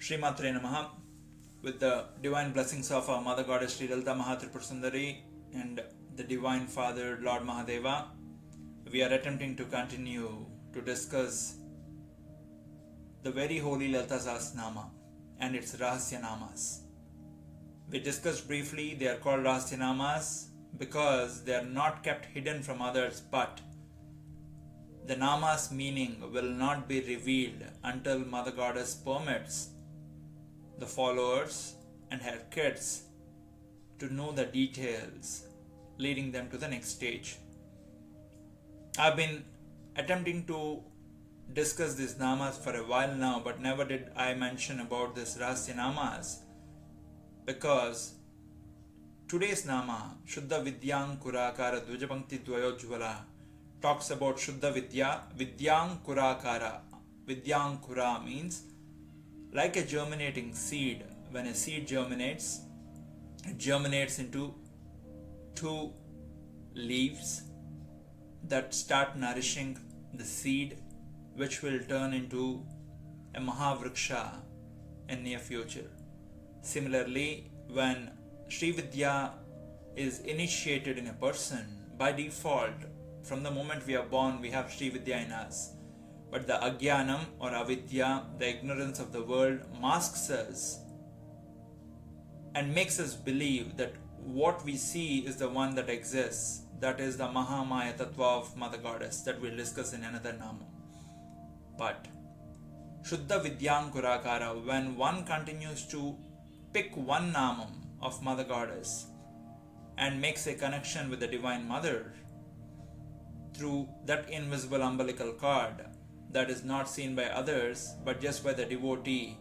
Shree Matre Namaha, with the divine blessings of our Mother Goddess Sree Lalita Sahasranamam and the Divine Father Lord Mahadeva, we are attempting to continue to discuss the very Holy Lalita Sahasranamam and its Rahasya-namas. We discussed briefly, they are called Rahasya-namas because they are not kept hidden from others, but the namas meaning will not be revealed until Mother Goddess permits the followers and her kids to know the details, leading them to the next stage. I've been attempting to discuss these namas for a while now, but never did I mention about this Rahasya namas, because today's nama, Shudda Vidyankuraakaara Dwijapankti DwaiYojVa, talks about Shudda Vidya, Vidyankuraakaara. Vidyankura means like a germinating seed. When a seed germinates, it germinates into two leaves that start nourishing the seed, which will turn into a Mahavriksha in near future. Similarly, when Sree Vidya is initiated in a person, by default, from the moment we are born, we have Sree Vidya in us. But the Agyanam or Avidya, the ignorance of the world, masks us and makes us believe that what we see is the one that exists. That is the Mahamaya Tattva of Mother Goddess that we'll discuss in another Nama. But Shuddha Vidyankuraakaara, when one continues to pick one Namam of Mother Goddess and makes a connection with the Divine Mother through that invisible umbilical cord that is not seen by others but just by the devotee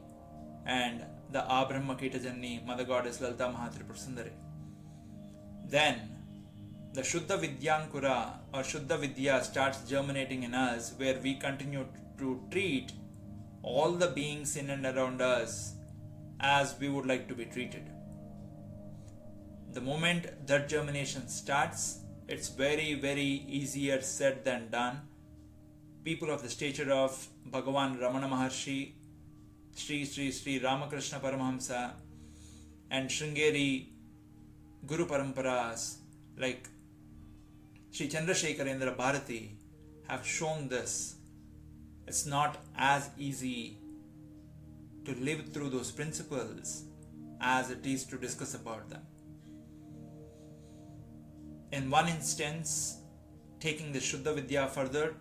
and the Abrahma Kitajanni Mother Goddess Lalita Mahatripurasundari, then the Shuddha Vidyankura or Shuddha Vidya starts germinating in us, where we continue to treat all the beings in and around us as we would like to be treated. The moment that germination starts, it's very, very easier said than done. People of the stature of Bhagavan Ramana Maharshi, Sri Ramakrishna Paramahamsa, and Sringeri Guru Paramparas like Sri Chandrasekharendra Bharati have shown this. It's not as easy to live through those principles as it is to discuss about them. In one instance, taking the Shuddha Vidya further,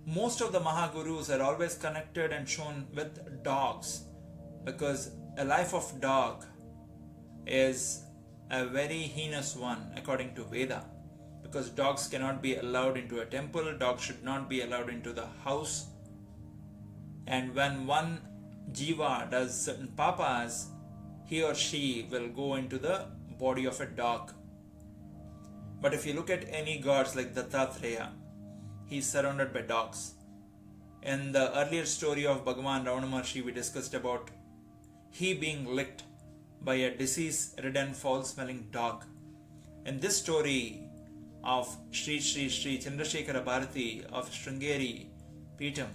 most of the Mahagurus are always connected and shown with dogs, because a life of dog is a very heinous one according to Veda, because dogs cannot be allowed into a temple, dogs should not be allowed into the house, and when one jiva does certain papas, he or she will go into the body of a dog. But if you look at any gods like Dattatreya, he is surrounded by dogs. In the earlier story of Bhagavan Ramana Maharshi, we discussed about he being licked by a disease-ridden, foul-smelling dog. In this story of Sri Chandrasekhara Bharati of Sringeri Peetam,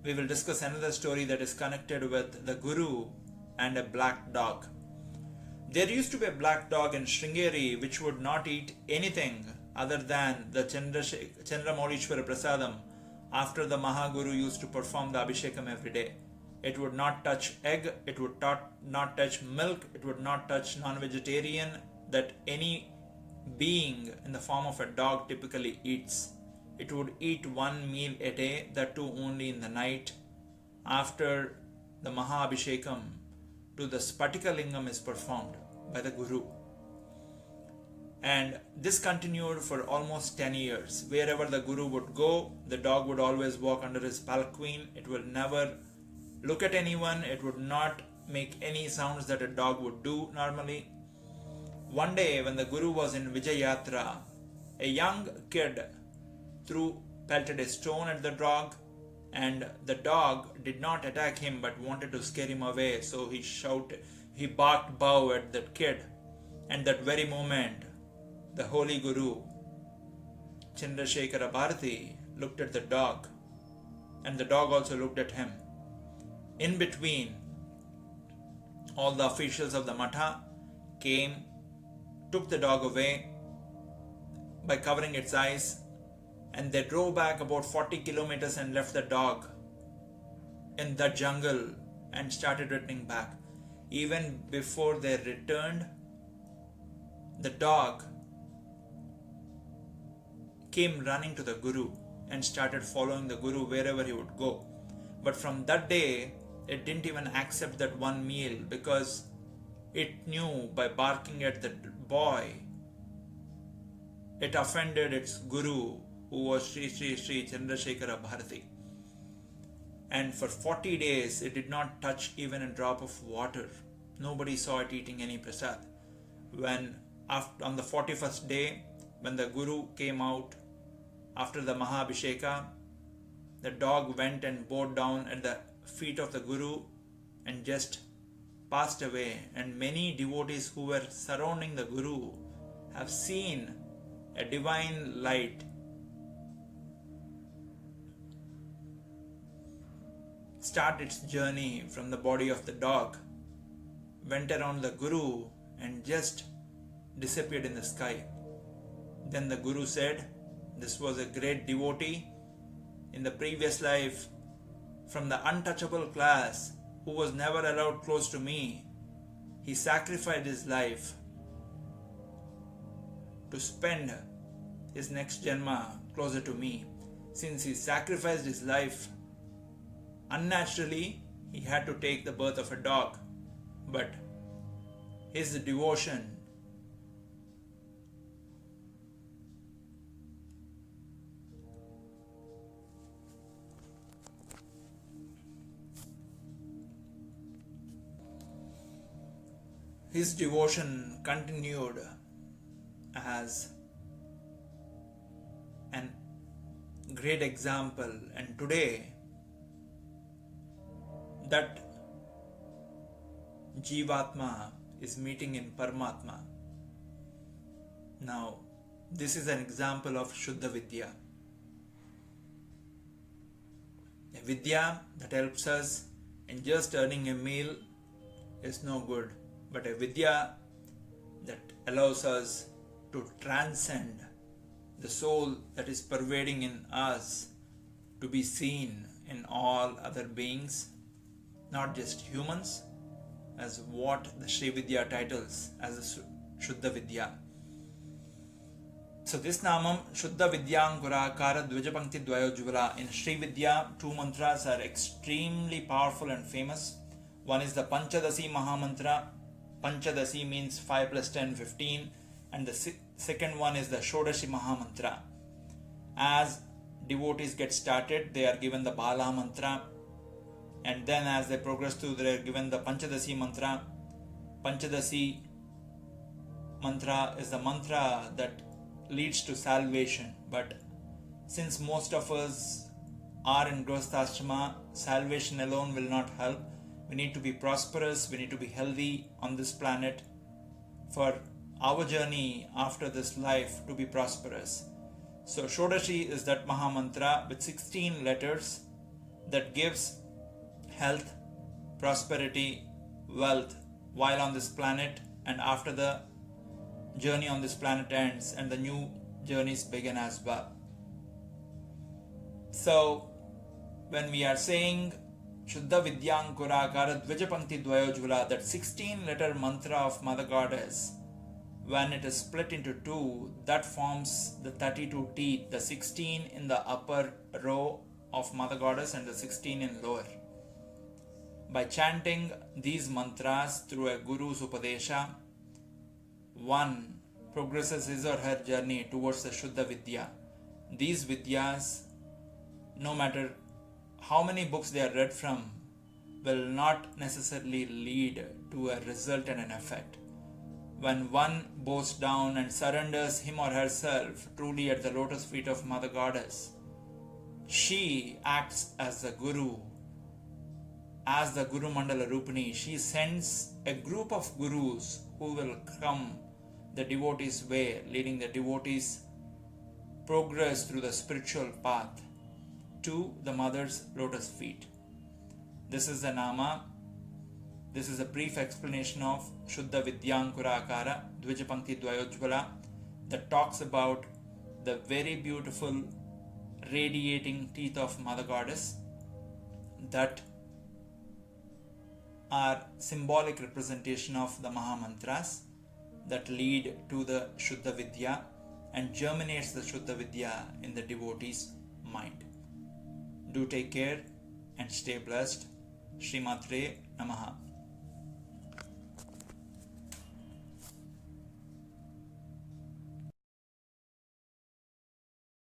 we will discuss another story that is connected with the Guru and a black dog. There used to be a black dog in Sringeri which would not eat anything other than the Chandramaulishwara Prasadam after the Mahaguru used to perform the Abhishekam every day. It would not touch egg, it would not touch milk, it would not touch non-vegetarian that any being in the form of a dog typically eats. It would eat one meal a day, that too only in the night after the Mahabhishekam to the Spatika Lingam is performed by the Guru. And this continued for almost 10 years. Wherever the Guru would go, the dog would always walk under his palanquin. It would never look at anyone. It would not make any sounds that a dog would do normally. One day when the Guru was in Vijayatra, a young kid pelted a stone at the dog, and the dog did not attack him but wanted to scare him away. So he barked bow at that kid. And that very moment, the Holy Guru, Chandrasekhara Bharati, looked at the dog, and the dog also looked at him. In between, all the officials of the Matha came, took the dog away by covering its eyes, and they drove back about 40 kilometers and left the dog in the jungle and started returning back. Even before they returned, the dog came running to the Guru and started following the Guru wherever he would go. But from that day, it didn't even accept that one meal because it knew by barking at the boy, it offended its Guru, who was Sri Chandrasekhara Bharati. And for 40 days, it did not touch even a drop of water. Nobody saw it eating any prasad. On the 41st day, when the Guru came out after the Mahabhisheka, the dog went and bowed down at the feet of the Guru and just passed away. And many devotees who were surrounding the Guru have seen a divine light start its journey from the body of the dog, went around the Guru and just disappeared in the sky. Then the Guru said, this was a great devotee in the previous life from the untouchable class who was never allowed close to me. He sacrificed his life to spend his next janma closer to me. Since he sacrificed his life, unnaturally he had to take the birth of a dog. But his devotion continued as a great example, and today that Jivatma is meeting in Paramatma. Now, this is an example of Shuddha Vidya. A Vidya that helps us in just earning a meal is no good, but a Vidya that allows us to transcend the soul that is pervading in us to be seen in all other beings, not just humans, as what the Sree Vidya titles as a Shuddha Vidya. So this Namam, Shuddha Vidyankuraakaara Dwijapankti DwaiYojVa. In Sree Vidya, two mantras are extremely powerful and famous. One is the Panchadasi Mahamantra. Panchadasi means 5 plus 10, 15. And the second one is the Shodashi Mahamantra. As devotees get started, they are given the Bala Mantra. And then as they progress through, they are given the Panchadasi Mantra. Panchadasi Mantra is the mantra that leads to salvation. But since most of us are in Grihasthashrama, salvation alone will not help. We need to be prosperous, we need to be healthy on this planet for our journey after this life to be prosperous. So Shodashi is that Mahamantra with 16 letters that gives health, prosperity, wealth while on this planet and after the journey on this planet ends and the new journeys begin as well. So when we are saying Shuddha Vidyankuraakaara Dwijapankti DwaiYojVa, that 16 letter mantra of Mother Goddess, when it is split into two, that forms the 32 teeth, the 16 in the upper row of Mother Goddess and the 16 in lower. By chanting these mantras through a Guru's Upadesha, one progresses his or her journey towards the Shuddha Vidya. These Vidyas, no matter how many books they are read from, will not necessarily lead to a result and an effect. When one bows down and surrenders him or herself truly at the lotus feet of Mother Goddess, she acts as the Guru, as the Guru Mandala Rupini. She sends a group of Gurus who will come the devotee's way, leading the devotees progress through the spiritual path to the Mother's lotus feet. This is the Nama. This is a brief explanation of Shudda Vidyankuraakaara, Dwijapankti DwaiYojVa, that talks about the very beautiful radiating teeth of Mother Goddess that are symbolic representation of the Maha Mantras that lead to the Shuddha Vidya and germinates the Shuddha Vidya in the devotee's mind. Do take care and stay blessed. Sri Matre Namaha.